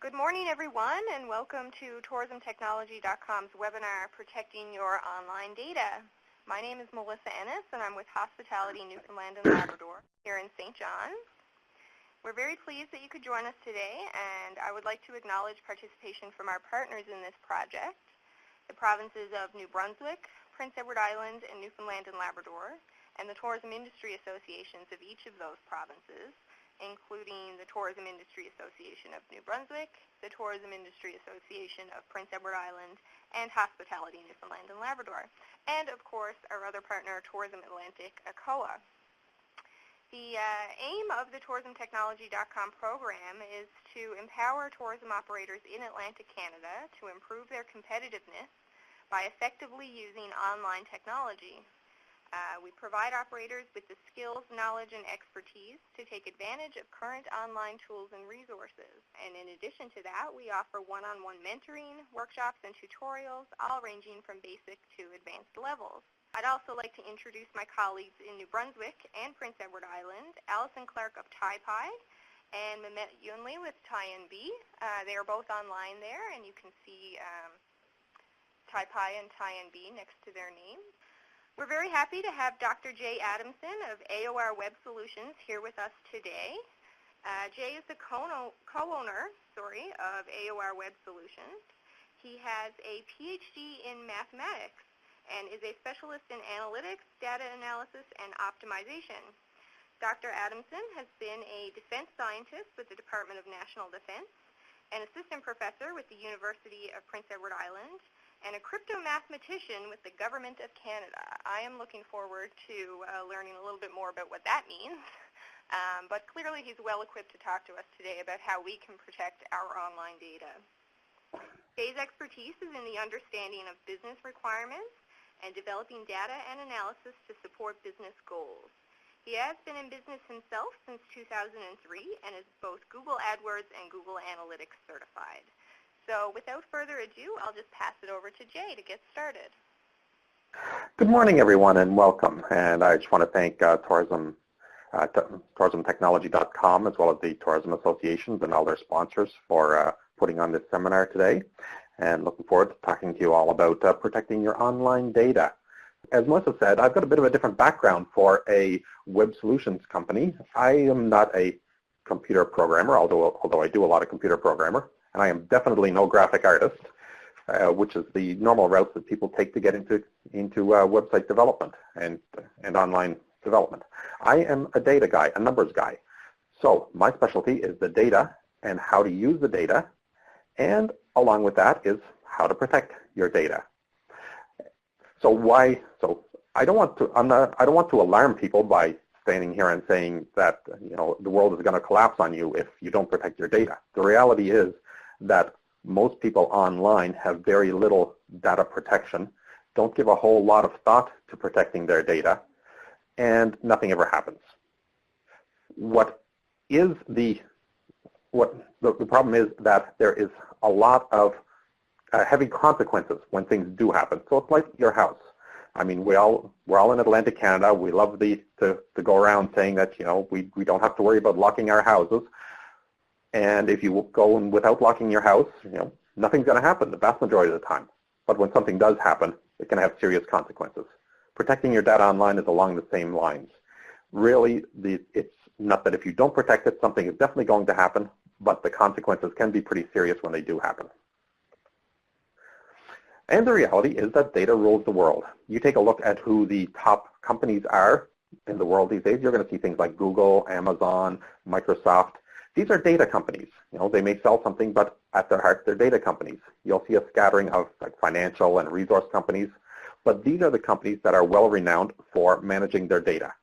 Good morning, everyone, and welcome to tourismtechnology.com's webinar, Protecting Your Online Data. My name is Melissa Ennis, and I'm with Hospitality Newfoundland and Labrador here in St. John's. We're very pleased that you could join us today, and I would like to acknowledge participation from our partners in this project, the provinces of New Brunswick, Prince Edward Island, and Newfoundland and Labrador, and the tourism industry associations of each of those provinces, including the Tourism Industry Association of New Brunswick, the Tourism Industry Association of Prince Edward Island, and Hospitality Newfoundland and Labrador, and of course our other partner, Tourism Atlantic, ACOA. The aim of the tourismtechnology.com program is to empower tourism operators in Atlantic Canada to improve their competitiveness by effectively using online technology. We provide operators with the skills, knowledge, and expertise to take advantage of current online tools and resources. And in addition to that, we offer one-on-one mentoring, workshops, and tutorials, all ranging from basic to advanced levels. I'd also like to introduce my colleagues in New Brunswick and Prince Edward Island, Allison Clark of TaiPi and Mehmet Yunli with TaiNB. They are both online there, and you can see TaiPi and TaiNB next to their names. We're very happy to have Dr. Jay Adamsson of AOR Web Solutions here with us today. Jay is the co-owner of AOR Web Solutions. He has a PhD in mathematics and is a specialist in analytics, data analysis, and optimization. Dr. Adamsson has been a defense scientist with the Department of National Defense, an assistant professor with the University of Prince Edward Island, and a crypto mathematician with the Government of Canada. I am looking forward to learning a little bit more about what that means, but clearly he's well equipped to talk to us today about how we can protect our online data. Jay's expertise is in the understanding of business requirements and developing data and analysis to support business goals. He has been in business himself since 2003 and is both Google AdWords and Google Analytics certified. So without further ado, I'll just pass it over to Jay to get started. Good morning, everyone, and welcome. And I just want to thank tourismtechnology.com as well as the tourism associations and all their sponsors for putting on this seminar today. And looking forward to talking to you all about protecting your online data. As Melissa said, I've got a bit of a different background for a web solutions company. I am not a computer programmer, although I do a lot of computer programmer. And I am definitely no graphic artist, which is the normal route that people take to get into website development and online development. I am a data guy, a numbers guy. So my specialty is the data and how to use the data, and along with that is how to protect your data. So I don't want to alarm people by standing here and saying that the world is going to collapse on you if you don't protect your data. The reality is that most people online have very little data protection, don't give a whole lot of thought to protecting their data, and nothing ever happens. The problem is that there is a lot of heavy consequences when things do happen. So it's like your house. I mean, we're all in Atlantic Canada. We love to go around saying that we don't have to worry about locking our houses. And if you go in without locking your house, nothing's going to happen the vast majority of the time. But when something does happen, it can have serious consequences. Protecting your data online is along the same lines. Really, it's not that if you don't protect it, something is definitely going to happen, but the consequences can be pretty serious when they do happen. And the reality is that data rules the world. You take a look at who the top companies are in the world these days, you're going to see things like Google, Amazon, Microsoft. These are data companies. They may sell something, but at their heart, they're data companies. You'll see a scattering of financial and resource companies, but these are the companies that are well-renowned for managing their data.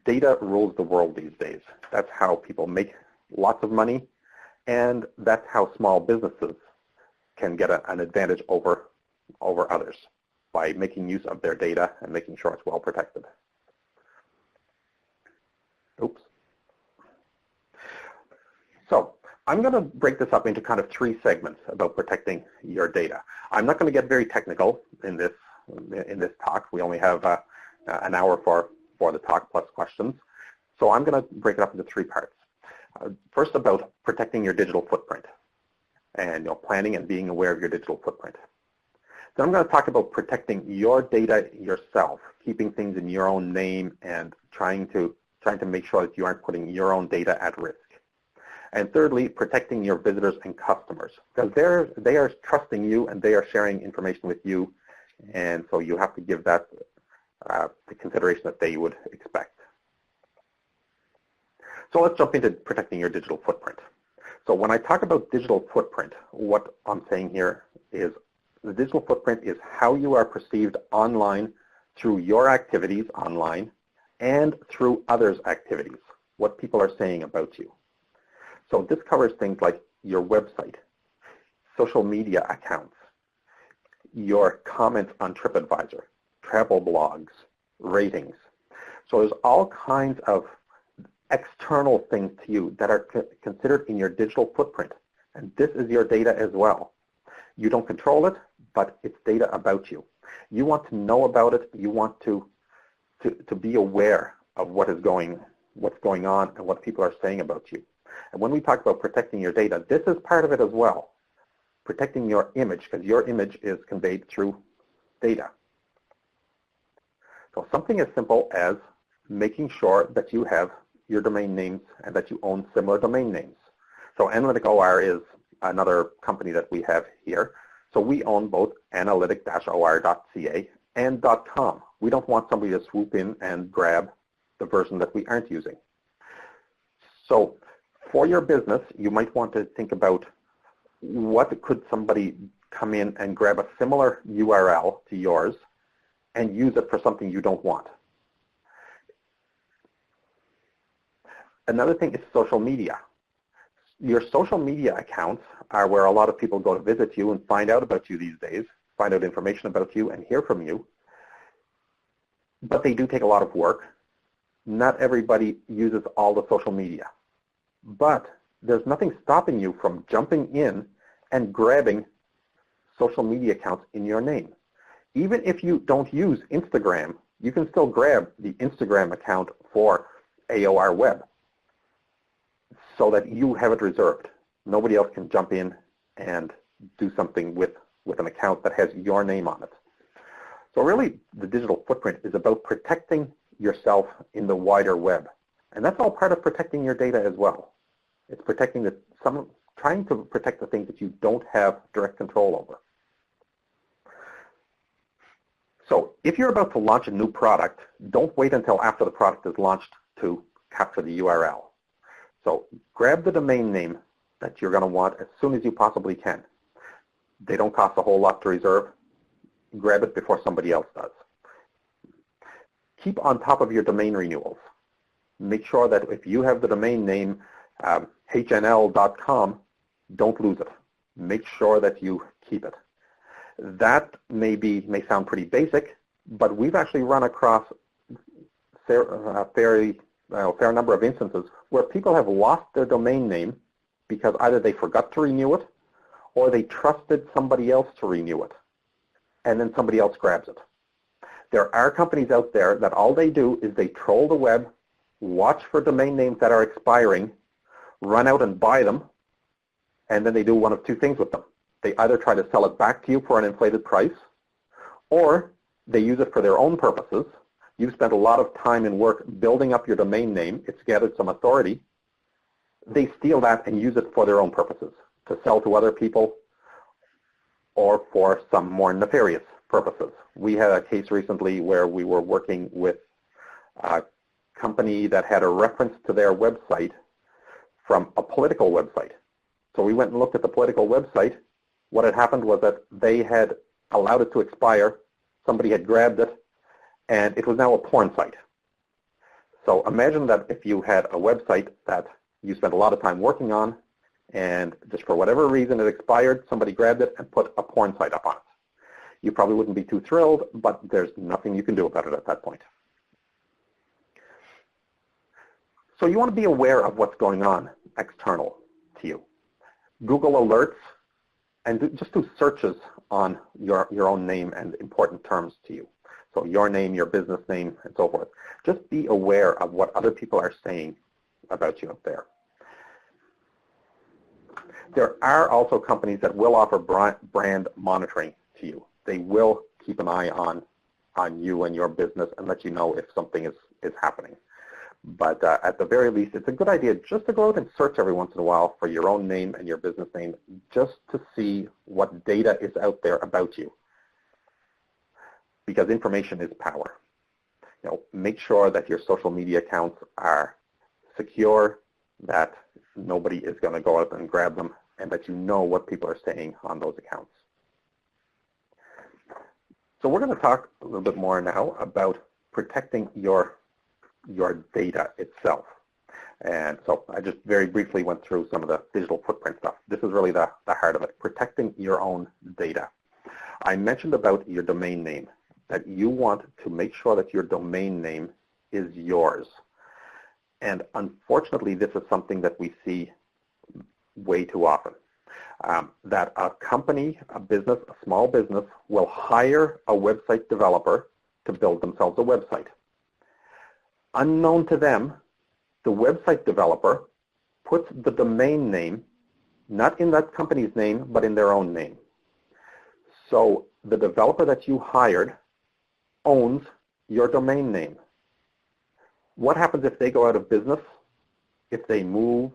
Data rules the world these days. That's how people make lots of money, and that's how small businesses can get an advantage over others by making use of their data and making sure it's well protected. Oops. So I'm going to break this up into kind of 3 segments about protecting your data. I'm not going to get very technical in this talk. We only have an hour for the talk plus questions. So I'm going to break it up into 3 parts. First, about protecting your digital footprint. and planning and being aware of your digital footprint. Then I'm going to talk about protecting your data yourself, keeping things in your own name and trying to make sure that you aren't putting your own data at risk. And thirdly, protecting your visitors and customers, because they are trusting you and they are sharing information with you, and so you have to give that the consideration that they would expect. So let's jump into protecting your digital footprint. So when I talk about digital footprint, what I'm saying here is the digital footprint is how you are perceived online through your activities online and through others' activities, what people are saying about you. So this covers things like your website, social media accounts, your comments on TripAdvisor, travel blogs, ratings. So there's all kinds of external things to you that are considered in your digital footprint. And this is your data as well. You don't control it, but it's data about you. You want to know about it. You want to be aware of what's going on and what people are saying about you. And when we talk about protecting your data, this is part of it as well. Protecting your image, because your image is conveyed through data. So something as simple as making sure that you have your domain names and that you own similar domain names. So Analytic OR is another company that we have here. So we own both analytic-or.ca and .com. We don't want somebody to swoop in and grab the version that we aren't using. So for your business, you might want to think about what could somebody come in and grab a similar URL to yours and use it for something you don't want. Another thing is social media. Your social media accounts are where a lot of people go to visit you and find out about you these days, find out information about you and hear from you. But they do take a lot of work. Not everybody uses all the social media. But there's nothing stopping you from jumping in and grabbing social media accounts in your name. Even if you don't use Instagram, you can still grab the Instagram account for AOR Web so that you have it reserved. Nobody else can jump in and do something with an account that has your name on it. So really, the digital footprint is about protecting yourself in the wider web. And that's all part of protecting your data as well. It's protecting trying to protect the things that you don't have direct control over. So if you're about to launch a new product, don't wait until after the product is launched to capture the URL. So grab the domain name that you're going to want as soon as you possibly can. They don't cost a whole lot to reserve. Grab it before somebody else does. Keep on top of your domain renewals. Make sure that if you have the domain name hnl.com, don't lose it. Make sure that you keep it. That may sound pretty basic, but we've actually run across a fair number of instances where people have lost their domain name because either they forgot to renew it or they trusted somebody else to renew it, and then somebody else grabs it. There are companies out there that all they do is they troll the web, watch for domain names that are expiring, run out and buy them, and then they do one of two things with them. They either try to sell it back to you for an inflated price, or they use it for their own purposes. You've spent a lot of time and work building up your domain name. It's gathered some authority. They steal that and use it for their own purposes, to sell to other people or for some more nefarious purposes. We had a case recently where we were working with a company that had a reference to their website from a political website. So we went and looked at the political website. What had happened was that they had allowed it to expire. Somebody had grabbed it, and it was now a porn site. So imagine that if you had a website that you spent a lot of time working on, and just for whatever reason it expired, somebody grabbed it and put a porn site up on it. You probably wouldn't be too thrilled, but there's nothing you can do about it at that point. So you want to be aware of what's going on external to you. Google alerts and just do searches on your own name and important terms to you. So your name, your business name, and so forth. Just be aware of what other people are saying about you up there. There are also companies that will offer brand monitoring to you. They will keep an eye on you and your business and let you know if something is happening. But at the very least, it's a good idea just to go out and search every once in a while for your own name and your business name just to see what data is out there about you. Because information is power. You know, make sure that your social media accounts are secure, that nobody is going to go out and grab them, and that you know what people are saying on those accounts. So we're going to talk a little bit more now about protecting your data itself. And so I just very briefly went through some of the digital footprint stuff. This is really the heart of it, protecting your own data. I mentioned about your domain name, that you want to make sure that your domain name is yours. And unfortunately, this is something that we see way too often. That a company, a business, a small business will hire a website developer to build themselves a website. Unknown to them, the website developer puts the domain name not in that company's name, but in their own name. So the developer that you hired owns your domain name. What happens if they go out of business, if they move,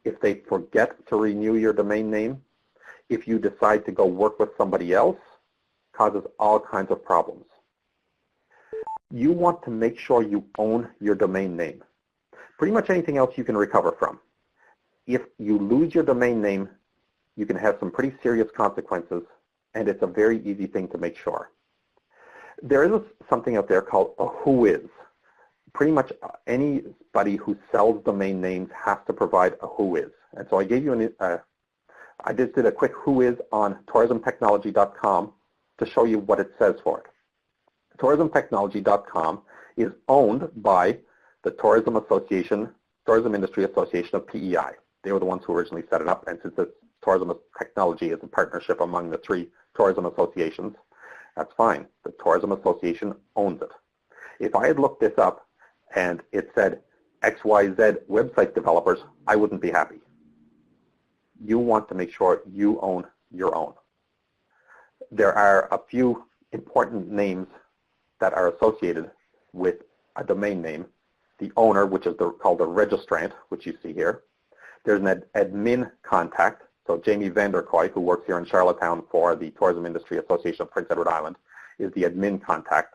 if they forget to renew your domain name, if you decide to go work with somebody else? Causes all kinds of problems. You want to make sure you own your domain name. Pretty much anything else you can recover from. If you lose your domain name, you can have some pretty serious consequences, and it's a very easy thing to make sure. There is something out there called a whois. Pretty much anybody who sells domain names has to provide a whois. And so I gave you I just did a quick whois on tourismtechnology.com to show you what it says for it. Tourismtechnology.com is owned by the Tourism Industry Association of PEI. They were the ones who originally set it up, and since it's Tourism Technology is a partnership among the 3 tourism associations, that's fine. The Tourism Association owns it. If I had looked this up and it said XYZ website developers, I wouldn't be happy. You want to make sure you own your own. There are a few important names that are associated with a domain name. The owner, which is called the registrant, which you see here. There's an admin contact. So Jamie Vanderkoy, who works here in Charlottetown for the Tourism Industry Association of Prince Edward Island, is the admin contact.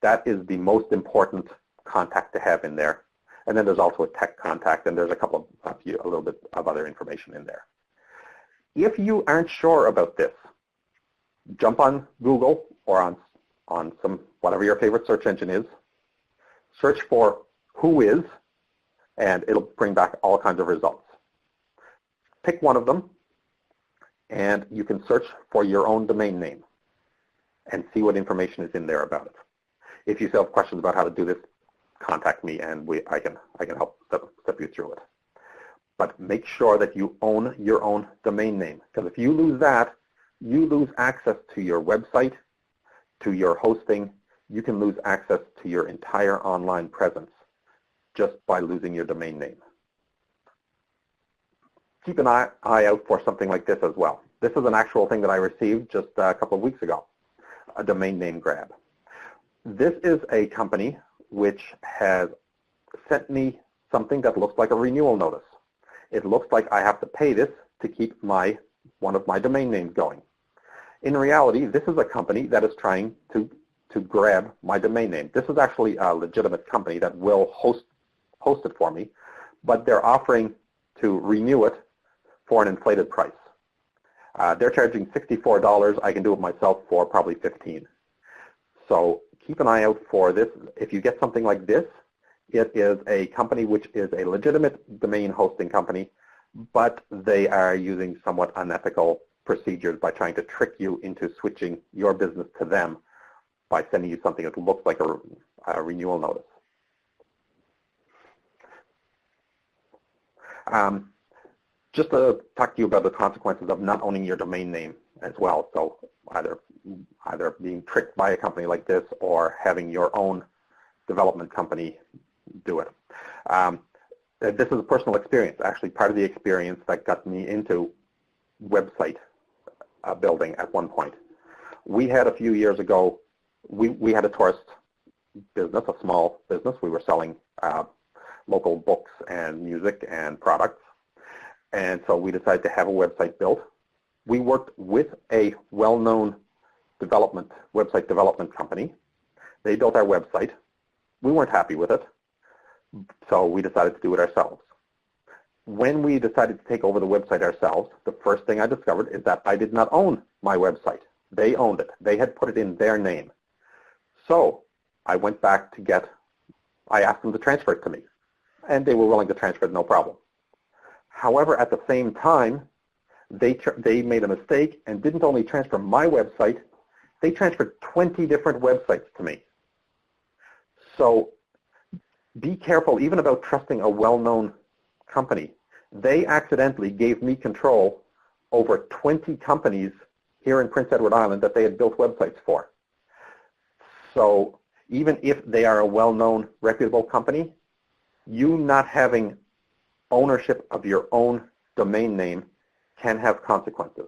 That is the most important contact to have in there. And then there's also a tech contact, and there's a little bit of other information in there. If you aren't sure about this, jump on Google or on some whatever your favorite search engine is, search for whois, and it'll bring back all kinds of results. Pick one of them, and you can search for your own domain name and see what information is in there about it. If you still have questions about how to do this, contact me, and I can help step you through it. But make sure that you own your own domain name, because if you lose that, you lose access to your website, to your hosting. You can lose access to your entire online presence just by losing your domain name. Keep an eye out for something like this as well. This is an actual thing that I received just a couple of weeks ago, a domain name grab. This is a company which has sent me something that looks like a renewal notice. It looks like I have to pay this to keep one of my domain names going. In reality, this is a company that is trying to grab my domain name. This is actually a legitimate company that will host it for me, but they're offering to renew it for an inflated price. They're charging $64. I can do it myself for probably $15. So keep an eye out for this. If you get something like this, it is a company which is a legitimate domain hosting company, but they are using somewhat unethical procedures by trying to trick you into switching your business to them by sending you something that looks like a renewal notice. Just to talk to you about the consequences of not owning your domain name as well. So either being tricked by a company like this or having your own development company do it. This is a personal experience. Actually, part of the experience that got me into website building at one point. We had a few years ago, we had a tourist business, a small business. We were selling local books and music and products. And so we decided to have a website built. We worked with a well-known website development company. They built our website. We weren't happy with it, so we decided to do it ourselves. When we decided to take over the website ourselves, the first thing I discovered is that I did not own my website. They owned it. They had put it in their name. So I went back I asked them to transfer it to me, and they were willing to transfer it, no problem. However, at the same time, they made a mistake and didn't only transfer my website, they transferred 20 different websites to me. So be careful even about trusting a well-known company. They accidentally gave me control over 20 companies here in Prince Edward Island that they had built websites for. So even if they are a well-known, reputable company, you not having ownership of your own domain name can have consequences.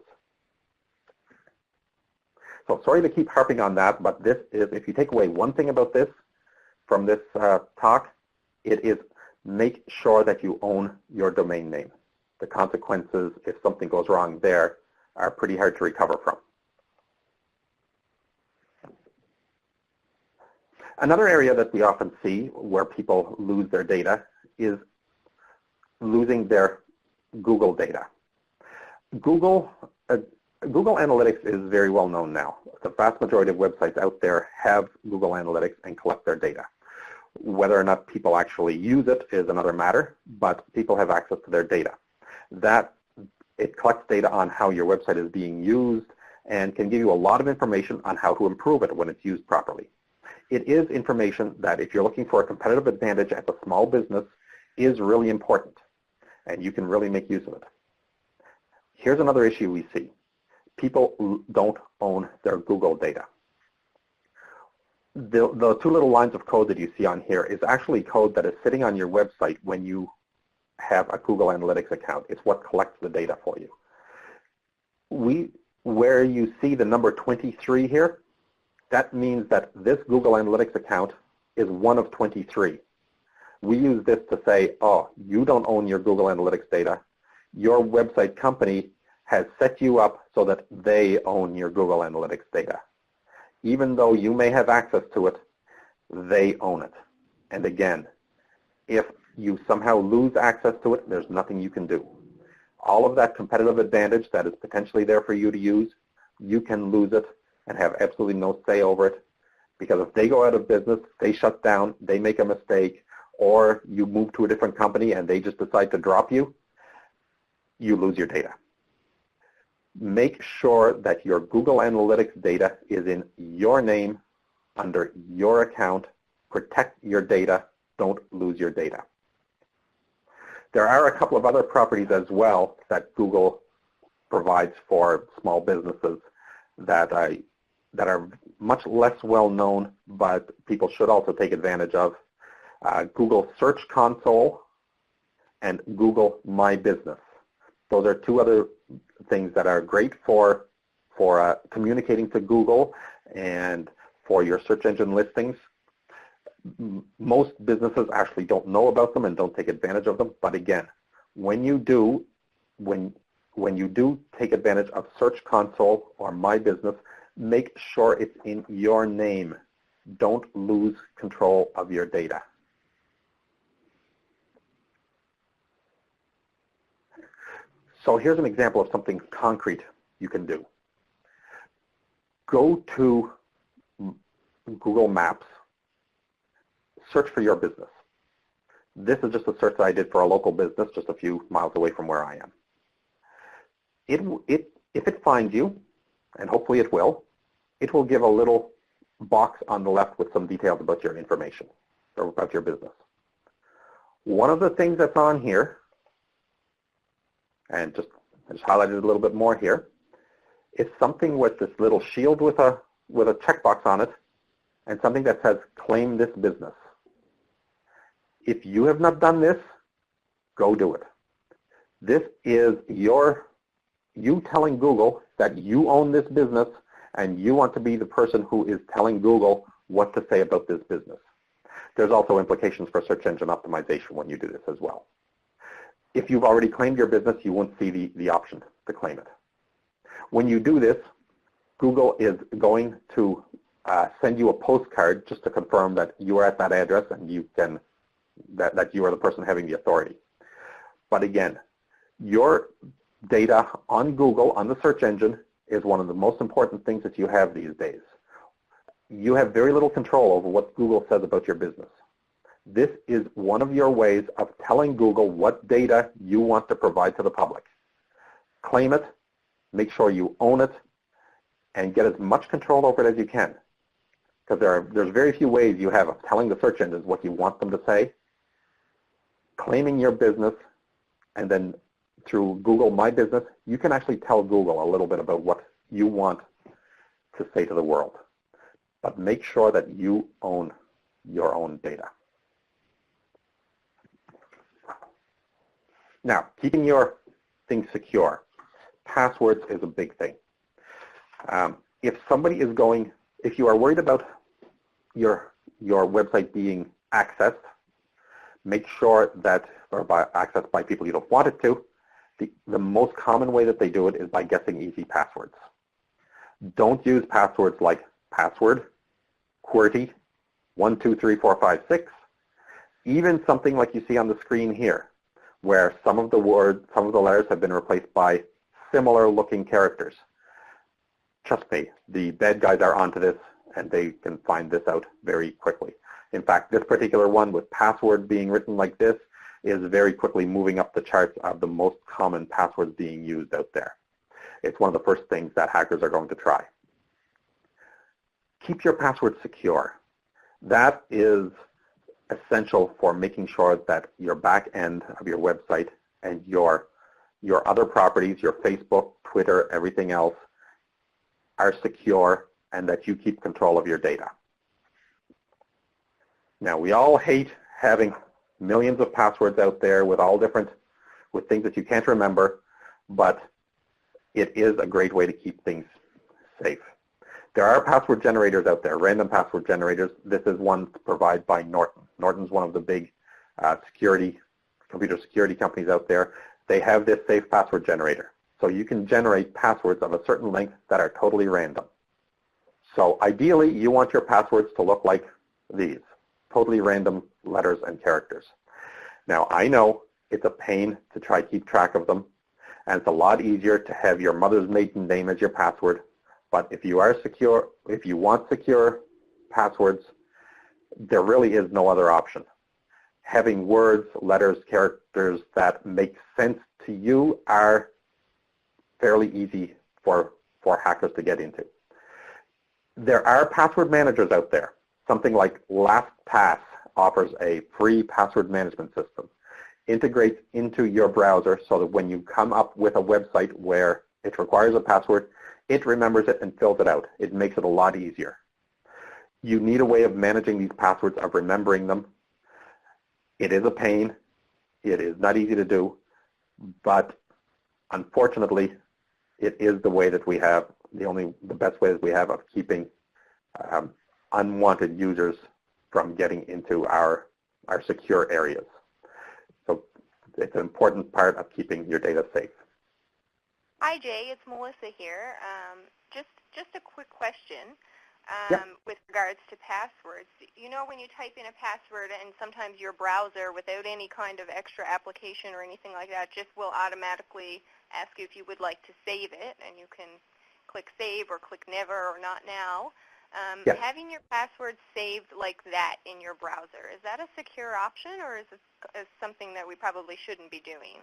So sorry to keep harping on that, but this is, if you take away one thing about this from this talk, it is make sure that you own your domain name. The consequences, if something goes wrong there, are pretty hard to recover from. Another area that we often see where people lose their data is losing their Google data. Google Analytics is very well known now. The vast majority of websites out there have Google Analytics and collect their data. Whether or not people actually use it is another matter, but people have access to their data. It collects data on how your website is being used and can give you a lot of information on how to improve it when it's used properly. It is information that, if you're looking for a competitive advantage as a small business, is really important, and you can really make use of it. Here's another issue we see. People don't own their Google data. The two little lines of code that you see on here is actually code that is sitting on your website when you have a Google Analytics account. It's what collects the data for you. Where you see the number 23 here, that means that this Google Analytics account is one of 23. We use this to say, oh, you don't own your Google Analytics data. Your website company has set you up so that they own your Google Analytics data. Even though you may have access to it, they own it. And again, if you somehow lose access to it, there's nothing you can do. All of that competitive advantage that is potentially there for you to use, you can lose it and have absolutely no say over it, because if they go out of business, they shut down, they make a mistake, or you move to a different company and they just decide to drop you, you lose your data. Make sure that your Google Analytics data is in your name, under your account. Protect your data. Don't lose your data. There are a couple of other properties as well that Google provides for small businesses that are much less well known, but people should also take advantage of. Google Search Console and Google My Business. Those are two other things that are great for communicating to Google and for your search engine listings. Most businesses actually don't know about them and don't take advantage of them. But again, when you do take advantage of Search Console or My Business, make sure it's in your name. Don't lose control of your data. So here's an example of something concrete you can do. Go to Google Maps, search for your business. This is just a search that I did for a local business just a few miles away from where I am. If it finds you, and hopefully it will give a little box on the left with some details about your information or about your business. One of the things that's on here, and I just highlighted a little bit more here, is something with this little shield with a checkbox on it, and something that says claim this business. If you have not done this, go do it. This is your you telling Google that you own this business and you want to be the person who is telling Google what to say about this business. There's also implications for search engine optimization when you do this as well. If you've already claimed your business, you won't see the option to claim it. When you do this, Google is going to send you a postcard just to confirm that you are at that address and you can, that you are the person having the authority. But again, your data on Google, on the search engine, is one of the most important things that you have these days. You have very little control over what Google says about your business. This is one of your ways of telling Google what data you want to provide to the public. Claim it, make sure you own it, and get as much control over it as you can. Because there's very few ways you have of telling the search engines what you want them to say. Claiming your business, and then through Google My Business, you can actually tell Google a little bit about what you want to say to the world. But make sure that you own your own data. Now, keeping your things secure. Passwords is a big thing. If somebody is going, if you are worried about your website being accessed, make sure that, or by accessed by people you don't want it to, the most common way that they do it is by guessing easy passwords. Don't use passwords like password, QWERTY, 1, 2, 3, 4, 5, 6, even something like you see on the screen here, where some of the words, some of the letters have been replaced by similar looking characters. Trust me, the bad guys are onto this and they can find this out very quickly. In fact, this particular one with password being written like this is very quickly moving up the charts of the most common passwords being used out there. It's one of the first things that hackers are going to try. Keep your password secure. That is essential for making sure that your back end of your website and your other properties, your Facebook, Twitter, everything else, are secure and that you keep control of your data. Now, we all hate having millions of passwords out there with with things that you can't remember, but it is a great way to keep things safe. There are password generators out there, random password generators. This is one provided by Norton. Norton's one of the big computer security companies out there. They have this safe password generator. So you can generate passwords of a certain length that are totally random. So ideally, you want your passwords to look like these, totally random letters and characters. Now, I know it's a pain to try to keep track of them, and it's a lot easier to have your mother's maiden name as your password. But if you are secure, if you want secure passwords, there really is no other option. Having words, letters, characters that make sense to you are fairly easy for hackers to get into. There are password managers out there. Something like LastPass offers a free password management system. Integrates into your browser so that when you come up with a website where it requires a password, it remembers it and fills it out. It makes it a lot easier. You need a way of managing these passwords, of remembering them. It is a pain. It is not easy to do, but unfortunately, it is the way that we have, the best way that we have of keeping unwanted users from getting into our secure areas. So it's an important part of keeping your data safe. Hi, Jay. It's Melissa here. Just a quick question with regards to passwords. You know, when you type in a password and sometimes your browser, without any kind of extra application or anything like that, just will automatically ask you if you would like to save it, and you can click save or click never or not now. Having your password saved like that in your browser, is that a secure option, or is it something that we probably shouldn't be doing?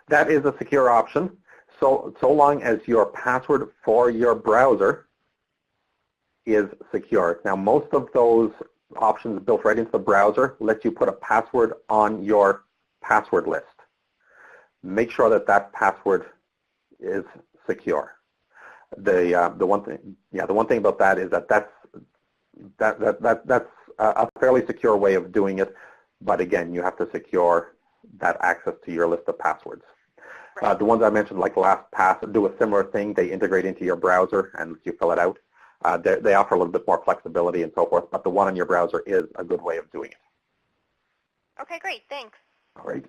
That is a secure option, so long as your password for your browser is secure. Now, most of those options built right into the browser let you put a password on your password list. Make sure that that password is secure. The one thing about that is that's a fairly secure way of doing it, but again, you have to secure that access to your list of passwords. The ones I mentioned, like LastPass, do a similar thing. They integrate into your browser and you fill it out. They offer a little bit more flexibility and so forth, but the one on your browser is a good way of doing it. Okay, great. Thanks. All right.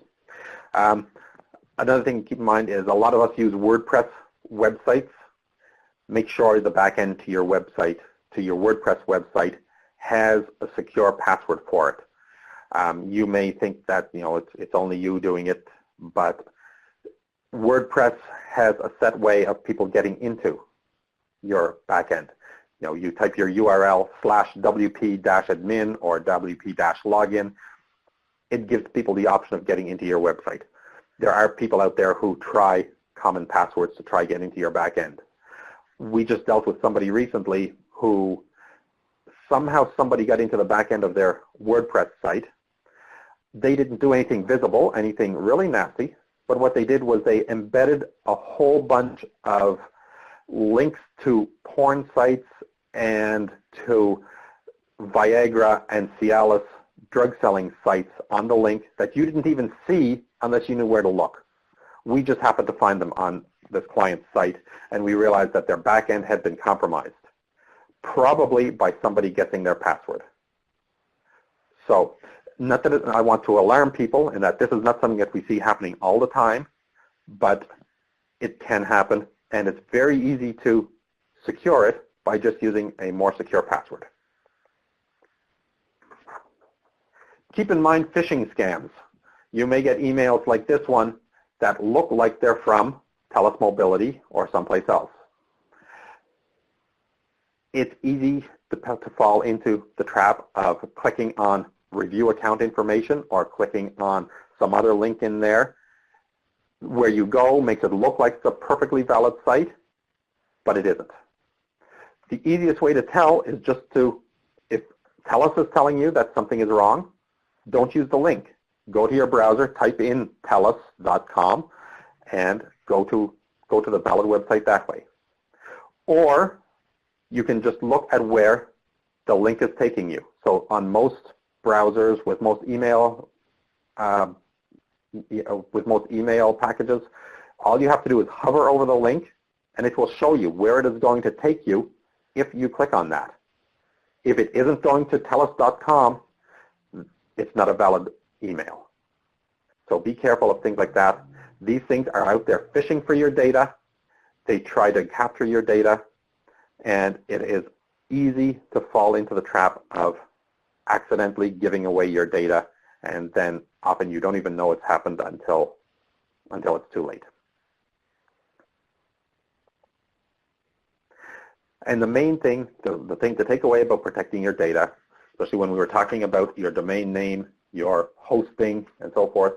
Another thing to keep in mind is a lot of us use WordPress websites. Make sure the back end to your website, to your WordPress website, has a secure password for it. You may think that it's only you doing it, but WordPress has a set way of people getting into your back end. You type your URL /wp-admin or wp-login. It gives people the option of getting into your website. There are people out there who try common passwords to try get into your back end. We just dealt with somebody recently who somehow somebody got into the back end of their WordPress site. They didn't do anything visible, anything really nasty, but what they did was they embedded a whole bunch of links to porn sites and to Viagra and Cialis drug selling sites on the link that you didn't even see unless you knew where to look. We just happened to find them on this client's site, and we realized that their back end had been compromised, probably by somebody guessing their password. So, not that I want to alarm people, and that this is not something that we see happening all the time, but it can happen, and it's very easy to secure it by just using a more secure password. Keep in mind phishing scams. You may get emails like this one that look like they're from TELUS Mobility or someplace else. It's easy to fall into the trap of clicking on review account information or clicking on some other link in there. Where you go makes it look like it's a perfectly valid site, but it isn't. The easiest way to tell is just to, if TELUS is telling you that something is wrong, don't use the link. Go to your browser, type in telus.com, and go to the valid website that way. Or you can just look at where the link is taking you. So on most browsers with most email packages, all you have to do is hover over the link, and it will show you where it is going to take you if you click on that. If it isn't going to telus.com, it's not a valid email. So be careful of things like that. These things are out there fishing for your data. They try to capture your data, and it is easy to fall into the trap of accidentally giving away your data, and then often you don't even know it's happened until it's too late. And the main thing, the thing to take away about protecting your data, especially when we were talking about your domain name, your hosting, and so forth,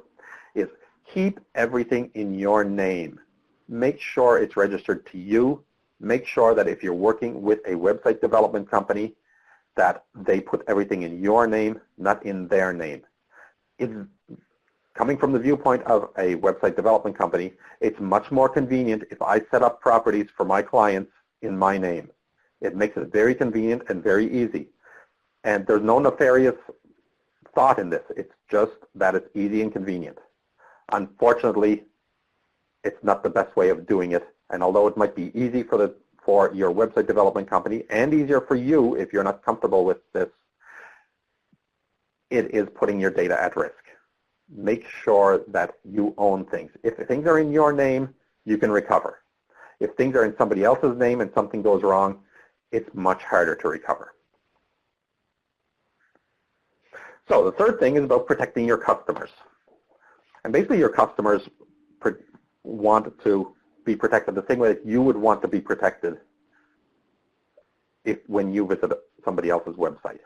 is keep everything in your name. Make sure it's registered to you. Make sure that if you're working with a website development company, that they put everything in your name, not in their name. It's coming from the viewpoint of a website development company, it's much more convenient if I set up properties for my clients in my name. It makes it very convenient and very easy. And there's no nefarious thought in this. It's just that it's easy and convenient. Unfortunately, it's not the best way of doing it. And although it might be easy for your website development company and easier for you if you're not comfortable with this, it is putting your data at risk. Make sure that you own things. If things are in your name, you can recover. If things are in somebody else's name and something goes wrong, it's much harder to recover. So the third thing is about protecting your customers. And basically your customers want to be protected the same way that you would want to be protected when you visit somebody else's website.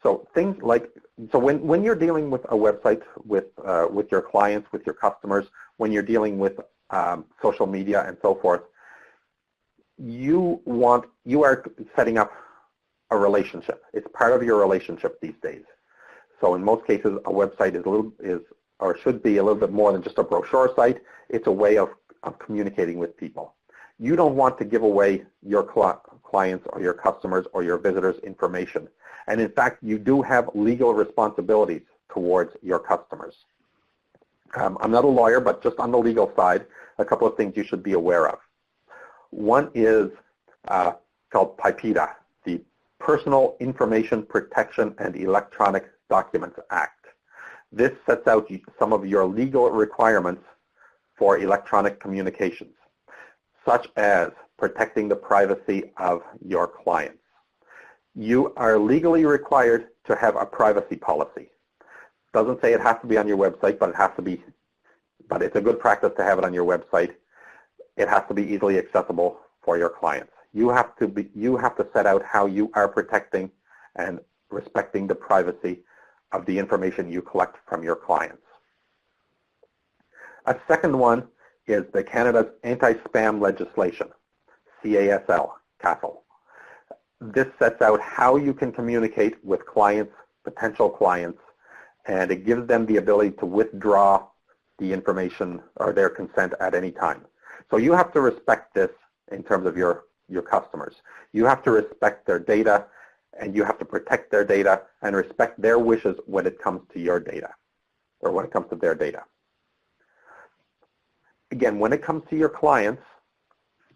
So things like, when you're dealing with a website with your clients, with your customers, when you're dealing with social media and so forth, you are setting up a relationship. It's part of your relationship these days. So in most cases, a website should be a little bit more than just a brochure site. It's a way of communicating with people. You don't want to give away your clients or your customers or your visitors information. And in fact, you do have legal responsibilities towards your customers. I'm not a lawyer, but just on the legal side, a couple of things you should be aware of. One is called PIPEDA, the Personal Information Protection and Electronic Documents Act. This sets out some of your legal requirements for electronic communications, such as protecting the privacy of your clients. You are legally required to have a privacy policy. Doesn't say it has to be on your website, but it has to be, but it's a good practice to have it on your website. It has to be easily accessible for your clients. You have to set out how you are protecting and respecting the privacy of the information you collect from your clients. A second one is the Canada's anti-spam legislation, CASL. This sets out how you can communicate with clients, potential clients, and it gives them the ability to withdraw the information or their consent at any time. So you have to respect this in terms of your customers. You have to respect their data, and you have to protect their data and respect their wishes when it comes to your data, or when it comes to their data. Again, when it comes to your clients,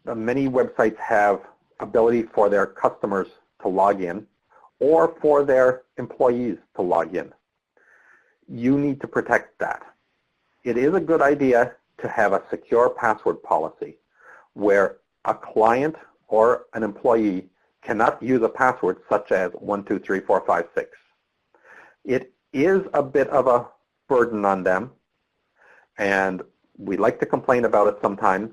many websites have ability for their customers to log in or for their employees to log in. You need to protect that. It is a good idea to have a secure password policy where a client or an employee cannot use a password such as 123456. It is a bit of a burden on them, and we like to complain about it sometimes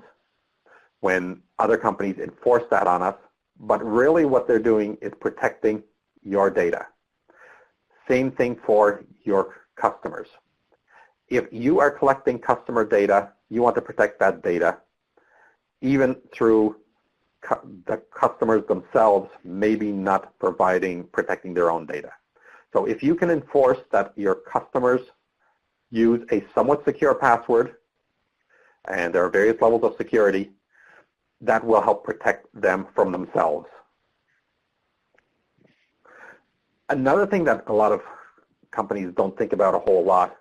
when other companies enforce that on us, but really what they're doing is protecting your data. Same thing for your customers. If you are collecting customer data, you want to protect that data, even through the customers themselves maybe not protecting their own data. So if you can enforce that your customers use a somewhat secure password, and there are various levels of security, that will help protect them from themselves. Another thing that a lot of companies don't think about a whole lot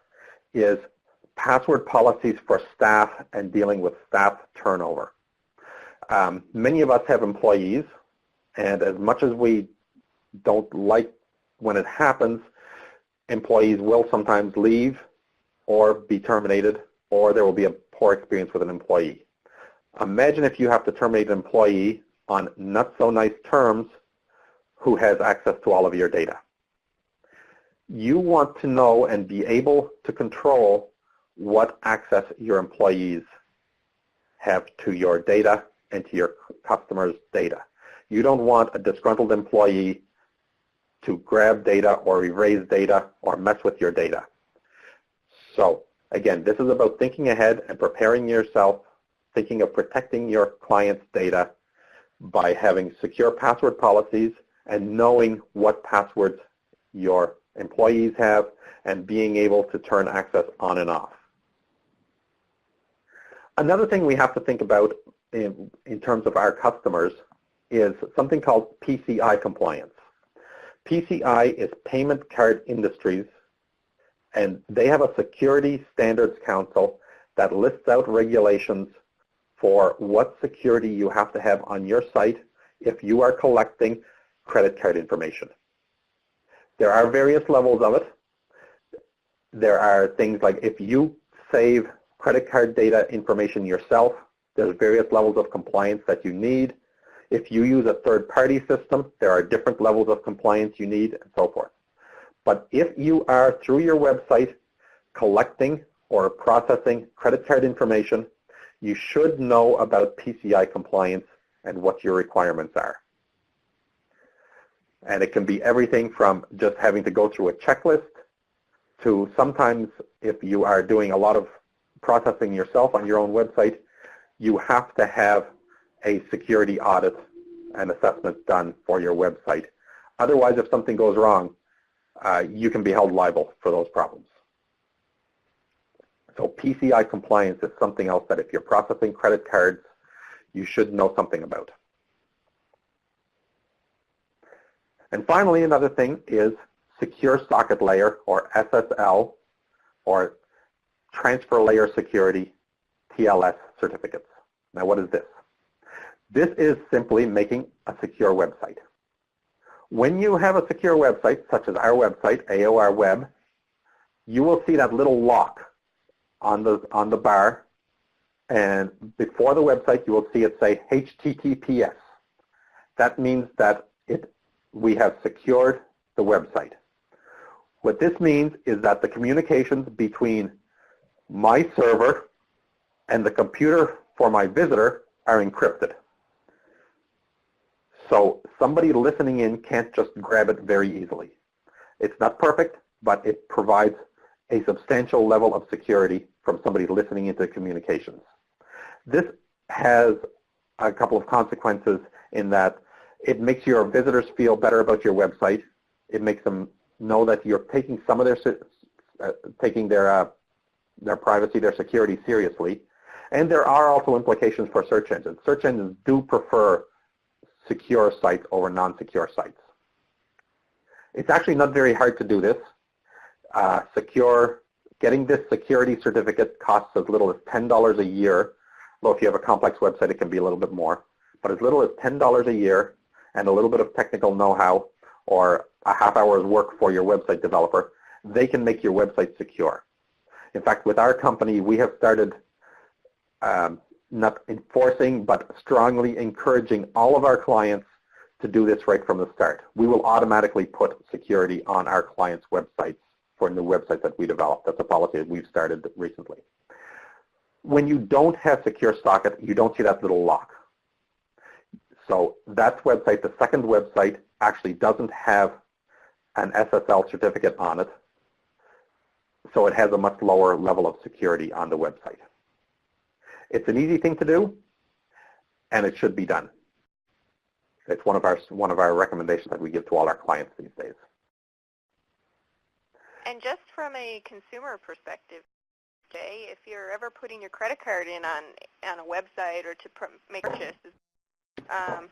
is password policies for staff and dealing with staff turnover. Many of us have employees, and as much as we don't like when it happens, employees will sometimes leave or be terminated, or there will be a poor experience with an employee. Imagine if you have to terminate an employee on not so nice terms who has access to all of your data. You want to know and be able to control what access your employees have to your data and to your customers' data. You don't want a disgruntled employee to grab data or erase data or mess with your data. So again, this is about thinking ahead and preparing yourself, thinking of protecting your client's data by having secure password policies and knowing what passwords your employees have and being able to turn access on and off. Another thing we have to think about in terms of our customers is something called PCI compliance. PCI is Payment Card Industries, and they have a Security Standards Council that lists out regulations for what security you have to have on your site if you are collecting credit card information. There are various levels of it. There are things like if you save credit card data information yourself, there's various levels of compliance that you need. If you use a third-party system, there are different levels of compliance you need, and so forth. But if you are, through your website, collecting or processing credit card information, you should know about PCI compliance and what your requirements are. And it can be everything from just having to go through a checklist to sometimes if you are doing a lot of processing yourself on your own website, you have to have a security audit and assessment done for your website. Otherwise, if something goes wrong, you can be held liable for those problems. So PCI compliance is something else that if you're processing credit cards, you should know something about. And finally, another thing is Secure Socket Layer, or SSL, or transfer layer security, TLS certificates. Now what is this? This is simply making a secure website. When you have a secure website, such as our website, AOR Web, you will see that little lock on the bar, and before the website you will see it say HTTPS. That means that we have secured the website. What this means is that the communications between my server and the computer for my visitor are encrypted. So somebody listening in can't just grab it very easily. It's not perfect, but it provides a substantial level of security from somebody listening into communications. This has a couple of consequences in that it makes your visitors feel better about your website. It makes them know that you're taking some of their privacy, their security seriously. And there are also implications for search engines. Search engines do prefer secure sites over non-secure sites. It's actually not very hard to do this. Getting this security certificate costs as little as $10 a year. Though if you have a complex website, it can be a little bit more. But as little as $10 a year and a little bit of technical know-how or a half hour's work for your website developer, they can make your website secure. In fact, with our company, we have started not enforcing, but strongly encouraging all of our clients to do this right from the start. We will automatically put security on our clients' websites for new websites that we develop. That's a policy that we've started recently. When you don't have secure socket, you don't see that little lock. So that website, the second website, actually doesn't have an SSL certificate on it, so it has a much lower level of security on the website. It's an easy thing to do, and it should be done. It's one of our recommendations that we give to all our clients these days. And just from a consumer perspective, Jay, if you're ever putting your credit card in on a website or to make purchases,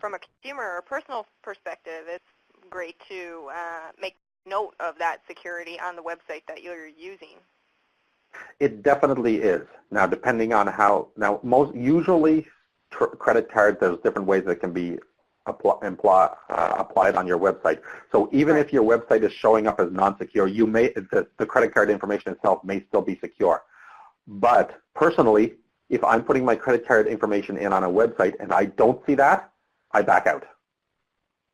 from a consumer or personal perspective, it's great to make note of that security on the website that you're using. It definitely is. Now, depending on usually credit cards, there's different ways that can be applied on your website. So even if your website is showing up as non-secure, the credit card information itself may still be secure. But personally, if I'm putting my credit card information in on a website and I don't see that, I back out.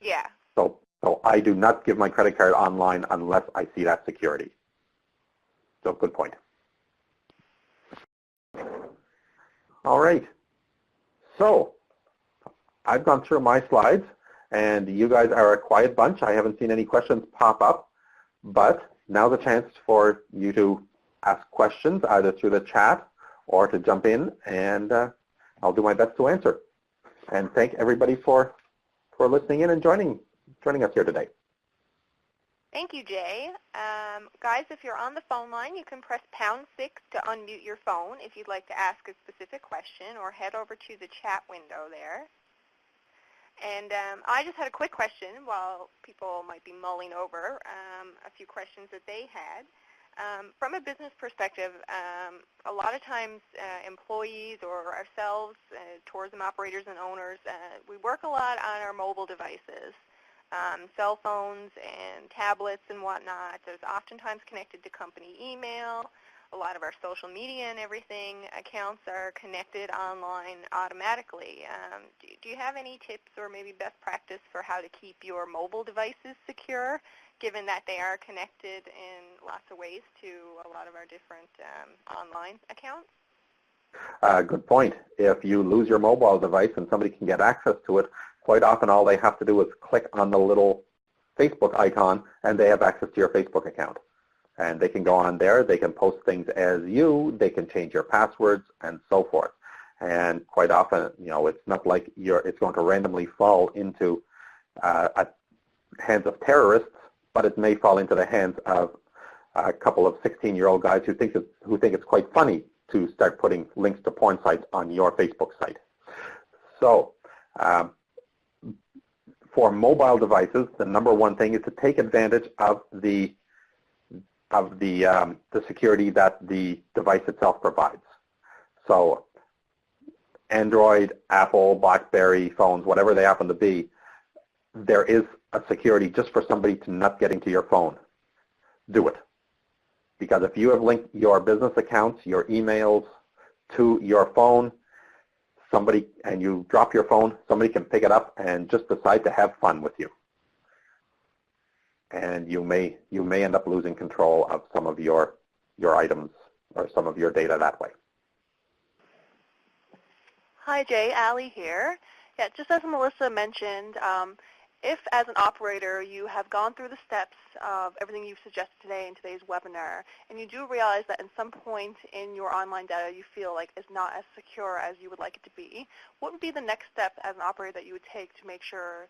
Yeah. So I do not give my credit card online unless I see that security. So good point. All right. So I've gone through my slides, and you guys are a quiet bunch. I haven't seen any questions pop up, but now's a chance for you to ask questions either through the chat or to jump in, and I'll do my best to answer. And thank everybody for listening in and joining us here today. Thank you, Jay. Guys, if you're on the phone line, you can press #6 to unmute your phone if you'd like to ask a specific question, or head over to the chat window there. And I just had a quick question while people might be mulling over a few questions that they had. From a business perspective, a lot of times employees or ourselves, tourism operators and owners, we work a lot on our mobile devices. Cell phones and tablets and whatnot. There's oftentimes connected to company email. A lot of our social media and everything accounts are connected online automatically. Do you have any tips or maybe best practice for how to keep your mobile devices secure, given that they are connected in lots of ways to a lot of our different online accounts? Good point. If you lose your mobile device and somebody can get access to it, quite often all they have to do is click on the little Facebook icon and they have access to your Facebook account. And they can go on there, they can post things as you, they can change your passwords and so forth. And quite often, it's not like it's going to randomly fall into hands of terrorists, but it may fall into the hands of a couple of 16-year-old guys who think it's quite funny to start putting links to porn sites on your Facebook site. So for mobile devices, the number one thing is to take advantage of the of the security that the device itself provides. So Android, Apple, BlackBerry phones, whatever they happen to be, there is a security just for somebody to not get into your phone. Do it. Because if you have linked your business accounts, your emails to your phone, and you drop your phone, somebody can pick it up and just decide to have fun with you. And you may end up losing control of some of your items or some of your data that way. Hi, Jay. Allie here. Yeah, just as Melissa mentioned, if as an operator you have gone through the steps of everything you've suggested today in today's webinar, and you do realize that at some point in your online data you feel like is not as secure as you would like it to be, what would be the next step as an operator that you would take to make sure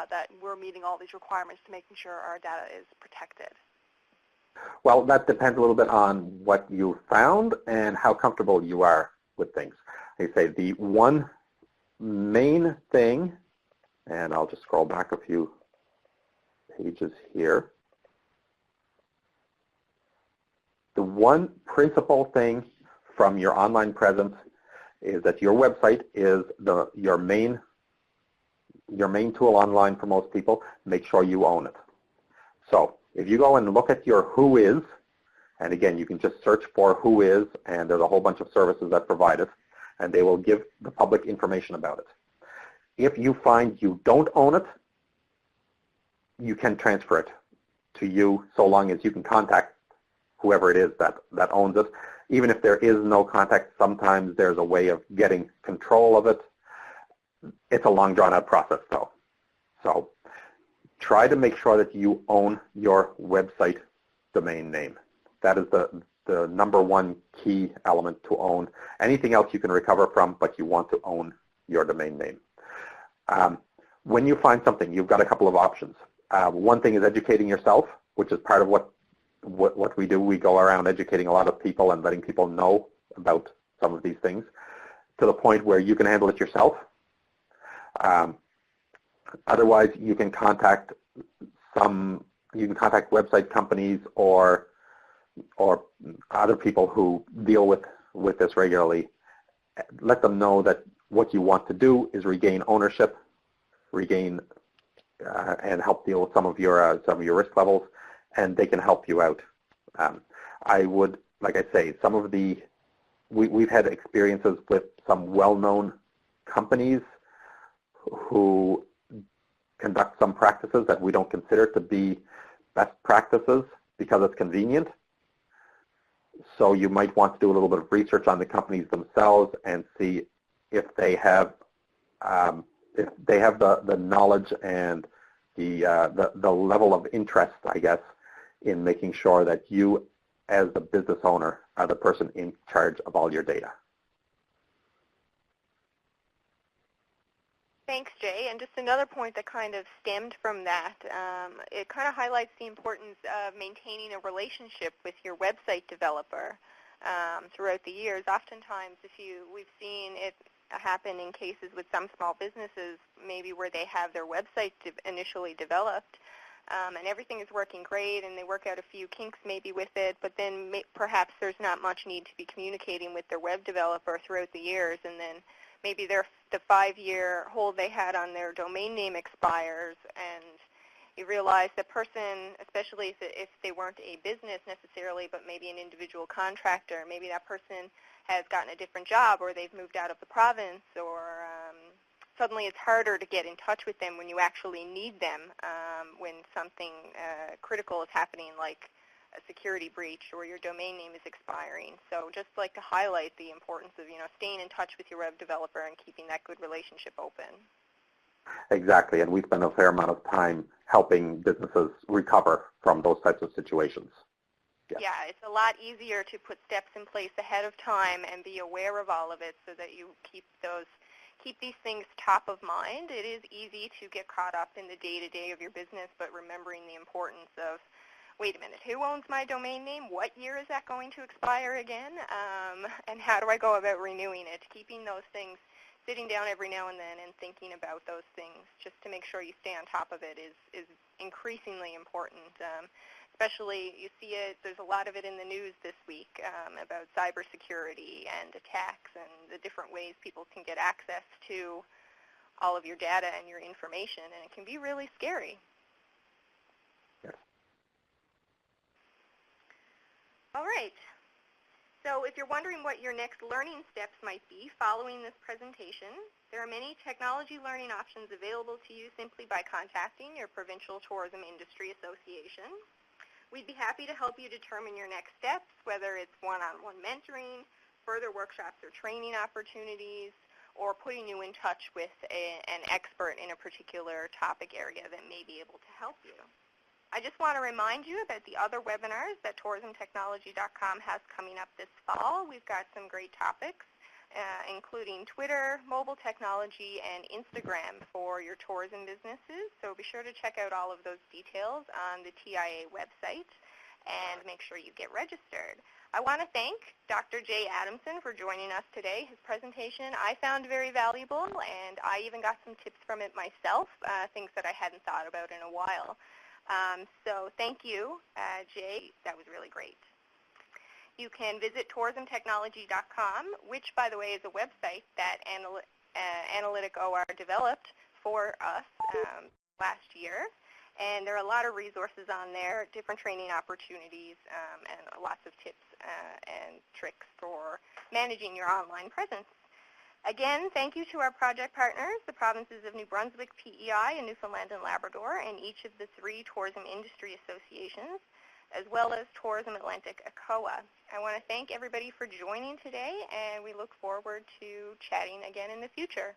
that we're meeting all these requirements to making sure our data is protected? Well, that depends a little bit on what you found and how comfortable you are with things. Like I say, the one main thing, and I'll just scroll back a few pages here. The one principal thing from your online presence is that your website is your main tool online for most people. Make sure you own it. So if you go and look at your who is, and again, you can just search for who is, and there's a whole bunch of services that provide it, and they will give the public information about it. If you find you don't own it, you can transfer it to you so long as you can contact whoever it is that owns it. Even if there is no contact, sometimes there's a way of getting control of it. It's a long, drawn-out process, though. So try to make sure that you own your website domain name. That is the number one key element to own. Anything else you can recover from, but you want to own your domain name. When you find something, you've got a couple of options. One thing is educating yourself, which is part of what we do. We go around educating a lot of people and letting people know about some of these things to the point where you can handle it yourself. Otherwise, you can contact website companies or other people who deal with this regularly. Let them know that what you want to do is regain ownership, and help deal with some of your risk levels, and they can help you out. I would, like I say, we've had experiences with some well-known companies who conduct some practices that we don't consider to be best practices because it's convenient. So you might want to do a little bit of research on the companies themselves and see if they have the knowledge and the level of interest, I guess, in making sure that you, as the business owner, are the person in charge of all your data. Thanks, Jay. And just another point that kind of stemmed from that, it kind of highlights the importance of maintaining a relationship with your website developer throughout the years. Oftentimes, we've seen it happen in cases with some small businesses, maybe where they have their website initially developed, and everything is working great, and they work out a few kinks maybe with it, but then perhaps there's not much need to be communicating with their web developer throughout the years, and then maybe the 5-year hold they had on their domain name expires, and you realize the person, especially if they weren't a business necessarily, but maybe an individual contractor, maybe that person has gotten a different job, or they've moved out of the province, or suddenly it's harder to get in touch with them when you actually need them, when something critical is happening, like a security breach or your domain name is expiring. So just like to highlight the importance of staying in touch with your web developer and keeping that good relationship open. Exactly, and we spend a fair amount of time helping businesses recover from those types of situations. Yes. Yeah, it's a lot easier to put steps in place ahead of time and be aware of all of it so that you keep these things top of mind. It is easy to get caught up in the day-to-day of your business, but remembering the importance of, wait a minute, who owns my domain name? What year is that going to expire again? And how do I go about renewing it? Keeping those things, sitting down every now and then and thinking about those things just to make sure you stay on top of it is increasingly important. especially you see it, there's a lot of it in the news this week about cybersecurity and attacks and the different ways people can get access to all of your data and your information, and it can be really scary. Yes. All right. So if you're wondering what your next learning steps might be following this presentation, there are many technology learning options available to you simply by contacting your Provincial Tourism Industry Association. We'd be happy to help you determine your next steps, whether it's one-on-one mentoring, further workshops or training opportunities, or putting you in touch with an expert in a particular topic area that may be able to help you. I just want to remind you about the other webinars that tourismtechnology.com has coming up this fall. We've got some great topics, including Twitter, mobile technology, and Instagram for your tourism businesses. So be sure to check out all of those details on the TIA website and make sure you get registered. I want to thank Dr. Jay Adamsson for joining us today. His presentation I found very valuable, and I even got some tips from it myself, things that I hadn't thought about in a while. So thank you, Jay. That was really great. You can visit tourismtechnology.com, which, by the way, is a website that Analytic OR developed for us last year. And there are a lot of resources on there, different training opportunities, and lots of tips and tricks for managing your online presence. Again, thank you to our project partners, the provinces of New Brunswick, PEI, and Newfoundland and Labrador, and each of the 3 tourism industry associations, as well as Tourism Atlantic ACOA. I want to thank everybody for joining today, and we look forward to chatting again in the future.